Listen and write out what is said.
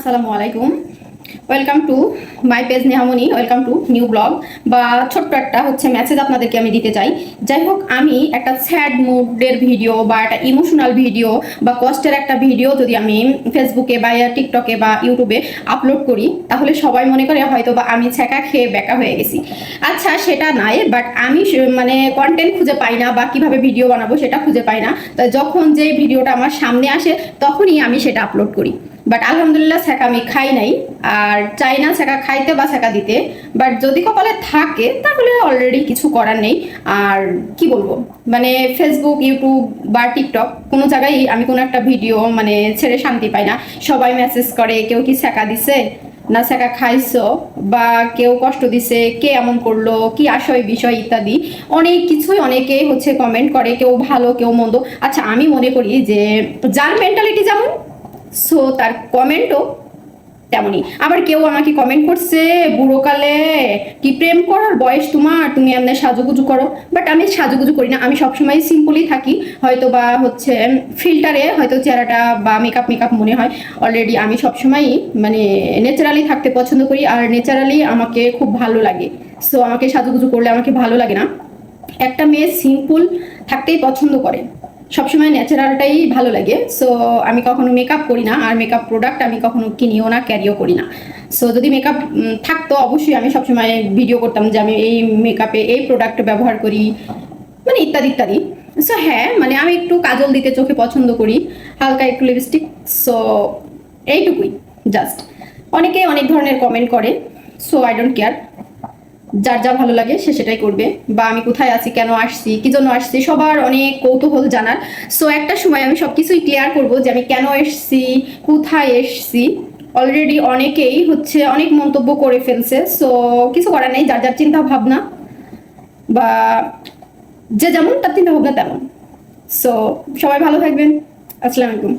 আসসালামু আলাইকুম। Welcome to my page Nehamoni, welcome to new blog. বা ছোট্ট একটা মেসেজ আপনাদেরকে আমি দিতে চাই। যাই হোক, আমি একটা স্যাড মুডের ভিডিও বা একটা ইমোশনাল ভিডিও বা কষ্টের একটা ভিডিও যদি আমি ফেসবুকে বা টিকটকে বা ইউটিউবে আপলোড করি, তাহলে সবাই মনে করে হয়তো বা আমি ছ্যাঁকা খেয়ে বেকা হয়ে গেছি। আচ্ছা, সেটা নাই, বাট আমি মানে কন্টেন্ট খুঁজে পাই না বা কিভাবে ভিডিও বানাবো সেটা খুঁজে পাই না। তো যখন যে ভিডিওটা আমার সামনে আসে তখনই আমি সেটা আপলোড করি। বাট আলহামদুলিল্লাহ ছ্যাঁকা আমি খাই নাই, আর চাই না ছ্যাঁকা খাইতে বা ছ্যাঁকা দিতে। বাট যদি কপালে থাকে তাহলে অলরেডি কিছু করার নেই। আর কি বলবো, মানে ফেসবুক, ইউটিউব বা টিকটক কোনো জায়গায় আমি কোনো একটা ভিডিও মানে ছেড়ে শান্তি পাই না। সবাই মেসেজ করে, কেউ কি ছ্যাঁকা দিছে না ছ্যাঁকা খাইছো, বা কেউ কষ্ট দিছে, কে এমন করলো, কি আশয় বিষয় ইত্যাদি অনেক কিছুই অনেকে কমেন্ট করে, কেউ ভালো কেউ মন্দ। আচ্ছা, আমি মনে করি যে যার মেন্টালিটি যেমন, সো তার কমেন্টও তেমনই। আবার কেউ আমাকে কমেন্ট করছে, বুড়োকালে কি প্রেম করার বয়স তোমার, তুমি এমনি সাজুগুজু করো। বাট আমি সাজুগুজু করি না, আমি সবসময় সিম্পলি থাকি। হয়তো বা ফিল্টারে হয়তো চেহারাটা বা মেকআপ মেকআপ মনে হয়। অলরেডি আমি সবসময়ই মানে ন্যাচারালি থাকতে পছন্দ করি, আর ন্যাচারালি আমাকে খুব ভালো লাগে। সো আমাকে সাজুগুজু করলে আমাকে ভালো লাগে না। একটা মেয়ে সিম্পল থাকতেই পছন্দ করে, সবসময় ন্যাচারালটাই ভালো লাগে। সো আমি কখনো মেকআপ করি না, আর মেকআপ প্রোডাক্ট আমি কখনো কিনিও না, ক্যারিও করি না। সো যদি মেকআপ থাকতো অবশ্যই আমি সবসময় ভিডিও করতাম যে আমি এই মেকআপে এই প্রোডাক্ট ব্যবহার করি, মানে ইত্যাদি ইত্যাদি। সো হ্যাঁ, মানে আমি একটু কাজল দিতে চোখে পছন্দ করি, হালকা একটু লিপস্টিক। সো এইটুকুই জাস্ট। অনেকে অনেক ধরনের কমেন্ট করে, সো আই ডোন্ট কেয়ার। যার যা ভালো লাগে সে সেটাই করবে। বা আমি কোথায় আছি, কেন আসছি, কি জন্য আসছি, সবার অনেক কৌতূহল জানার। সো একটা সময় আমি সবকিছুই ক্লিয়ার করব যে আমি কেন এসছি, কোথায় এসছি। অলরেডি অনেকেই অনেক মন্তব্য করে ফেলছে। সো কিছু করার নেই, যার যার চিন্তা ভাবনা বা যে যেমন তার চিন্তা ভাবনা তেমন। সো সবাই ভালো থাকবেন। আসসালামু আলাইকুম।